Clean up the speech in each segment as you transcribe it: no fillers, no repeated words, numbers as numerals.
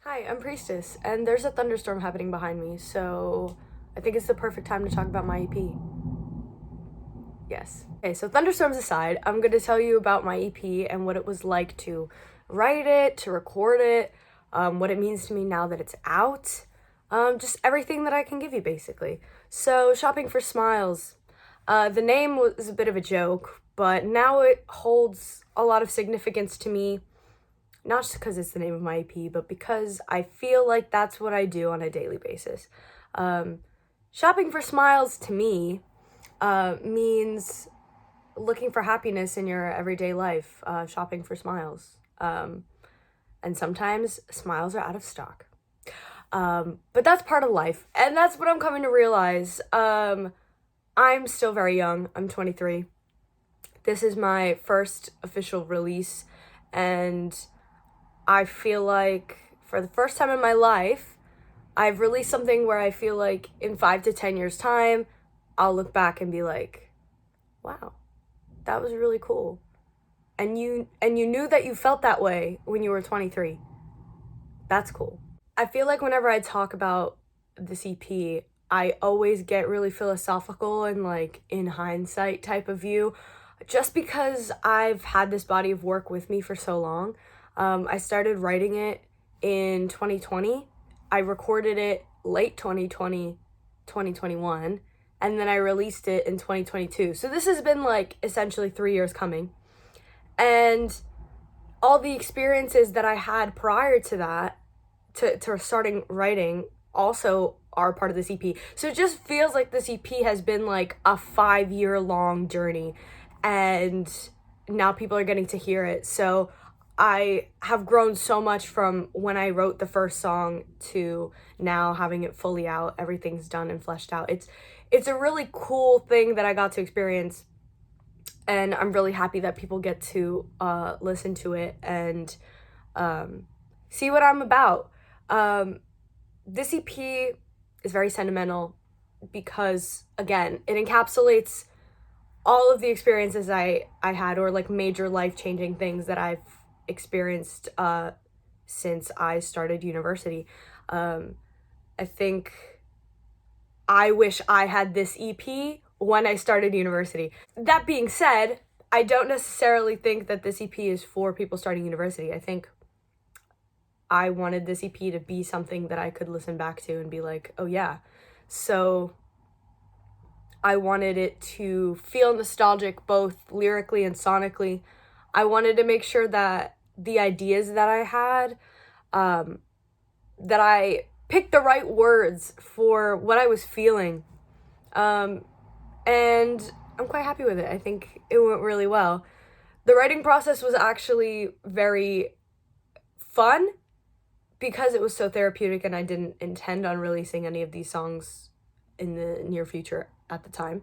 Hi, I'm Priestess, and there's a thunderstorm happening behind me, so I think it's the perfect time to talk about my EP. Yes. Okay, so thunderstorms aside, I'm going to tell you about my EP and what it was like to write it, to record it, what it means to me now that it's out, just everything that I can give you, basically. So, Shopping for Smiles. The name was a bit of a joke, but now it holds a lot of significance to me, not just because it's the name of my EP, but because I feel like that's what I do on a daily basis. Shopping for smiles to me means looking for happiness in your everyday life, shopping for smiles. And sometimes smiles are out of stock. But that's part of life, and that's what I'm coming to realize. I'm still very young. I'm 23. This is my first official release, and I feel like for the first time in my life, I've released something where I feel like in 5 to 10 years' time, I'll look back and be like, wow, that was really cool. And you knew that you felt that way when you were 23. That's cool. I feel like whenever I talk about this EP, I always get really philosophical and like in hindsight type of view, just because I've had this body of work with me for so long. I started writing it in 2020. I recorded it late 2020, 2021, and then I released it in 2022. So this has been like essentially 3 years coming. And all the experiences that I had prior to that, to starting writing, also are part of this EP. So it just feels like this EP has been like a 5-year long journey, and now people are getting to hear it. So I have grown so much from when I wrote the first song to now having it fully out. Everything's done and fleshed out. It's a really cool thing that I got to experience, and I'm really happy that people get to listen to it and see what I'm about. This EP is very sentimental because, again, it encapsulates all of the experiences I had, or like major life-changing things that I've experienced since I started university. I think I wish I had this EP when I started university. That being said, I don't necessarily think that this EP is for people starting university. I think I wanted this EP to be something that I could listen back to and be like, oh yeah. So I wanted it to feel nostalgic both lyrically and sonically. I wanted to make sure that the ideas that I had, that I picked the right words for what I was feeling. And I'm quite happy with it. I think it went really well. The writing process was actually very fun because it was so therapeutic, and I didn't intend on releasing any of these songs in the near future at the time.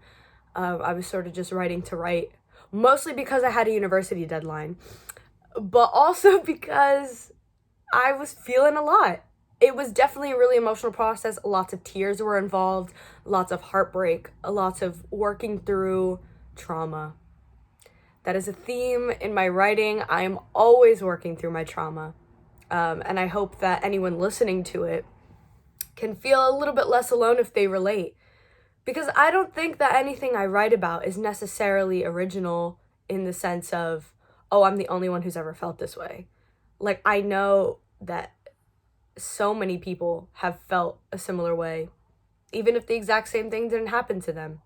I was sort of just writing to write, mostly because I had a university deadline, but also because I was feeling a lot. It was definitely a really emotional process. Lots of tears were involved, lots of heartbreak, lots of working through trauma. That is a theme in my writing. I am always working through my trauma. And I hope that anyone listening to it can feel a little bit less alone if they relate. Because I don't think that anything I write about is necessarily original in the sense of, oh, I'm the only one who's ever felt this way. Like, I know that so many people have felt a similar way, even if the exact same thing didn't happen to them.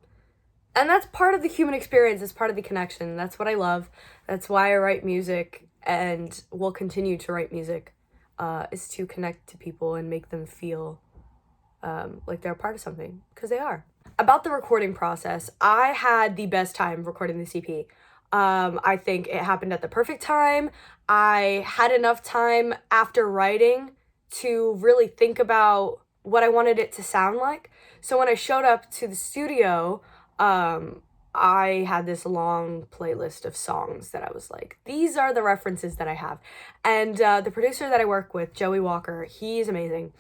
And that's part of the human experience. It's part of the connection. That's what I love. That's why I write music and will continue to write music, is to connect to people and make them feel like they're a part of something, because they are. About the recording process, I had the best time recording this EP. I think it happened at the perfect time. I had enough time after writing to really think about what I wanted it to sound like. So when I showed up to the studio, I had this long playlist of songs that I was like, these are the references that I have. And the producer that I work with, Joey Walker, he's amazing.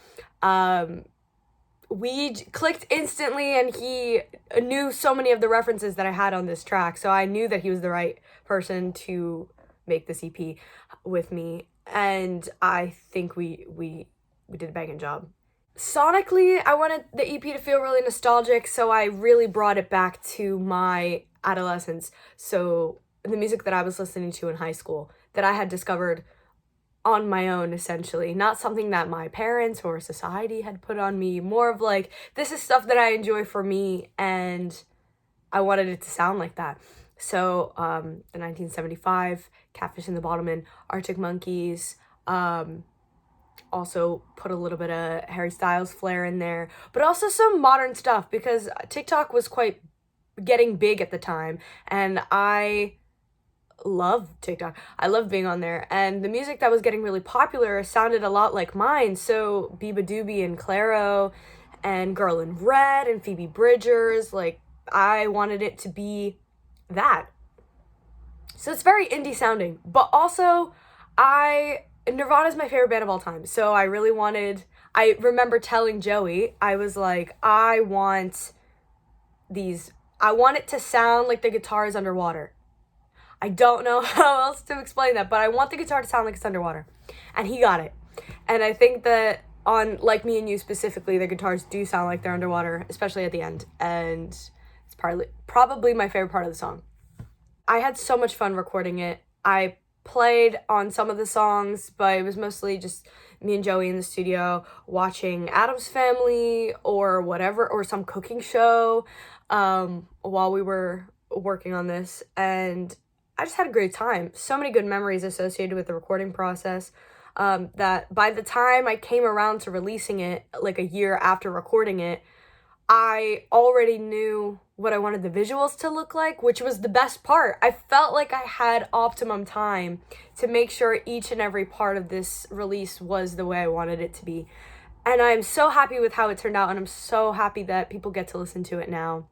We clicked instantly, and he knew so many of the references that I had on this track. So I knew that he was the right person to make this EP with me. And I think we we did a banging job. Sonically, I wanted the EP to feel really nostalgic, so I really brought it back to my adolescence. So the music that I was listening to in high school that I had discovered on my own, essentially. Not something that my parents or society had put on me. More of like, this is stuff that I enjoy for me, and I wanted it to sound like that. So the 1975, Catfish and the Bottlemen, Arctic Monkeys, also put a little bit of Harry Styles flair in there, but also some modern stuff because TikTok was quite getting big at the time, and I love TikTok. I love being on there, and the music that was getting really popular sounded a lot like mine. So Biba Doobie and Clairo and Girl in Red and Phoebe Bridgers, like I wanted it to be that. So it's very indie sounding, but also Nirvana is my favorite band of all time. So I remember telling Joey, I was like, I want it to sound like the guitar is underwater. I don't know how else to explain that, but I want the guitar to sound like it's underwater. And he got it. And I think that on Like Me and You specifically, the guitars do sound like they're underwater, especially at the end. And it's probably my favorite part of the song. I had so much fun recording it. I played on some of the songs, but it was mostly just me and Joey in the studio watching Addams Family or whatever, or some cooking show while we were working on this. And I just had a great time. So many good memories associated with the recording process that by the time I came around to releasing it, like a year after recording it, I already knew what I wanted the visuals to look like, which was the best part. I felt like I had optimum time to make sure each and every part of this release was the way I wanted it to be. And I'm so happy with how it turned out, and I'm so happy that people get to listen to it now.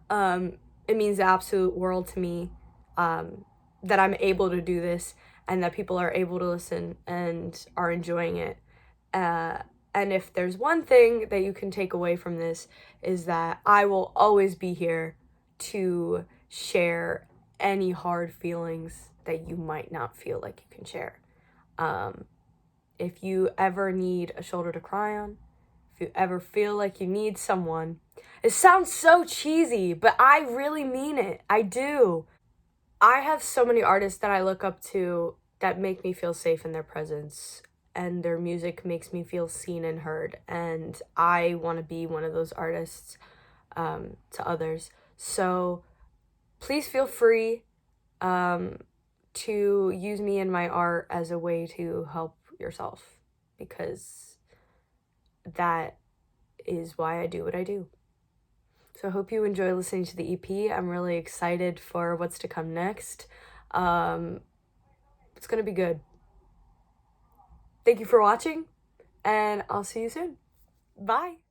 It means the absolute world to me that I'm able to do this and that people are able to listen and are enjoying it. And if there's one thing that you can take away from this, is that I will always be here to share any hard feelings that you might not feel like you can share. If you ever need a shoulder to cry on, if you ever feel like you need someone, it sounds so cheesy, but I really mean it. I do. I have so many artists that I look up to that make me feel safe in their presence, and their music makes me feel seen and heard, and I want to be one of those artists to others. So please feel free to use me and my art as a way to help yourself, because that is why I do what I do. So I hope you enjoy listening to the EP. I'm really excited for what's to come next. It's gonna be good. Thank you for watching, and I'll see you soon. Bye.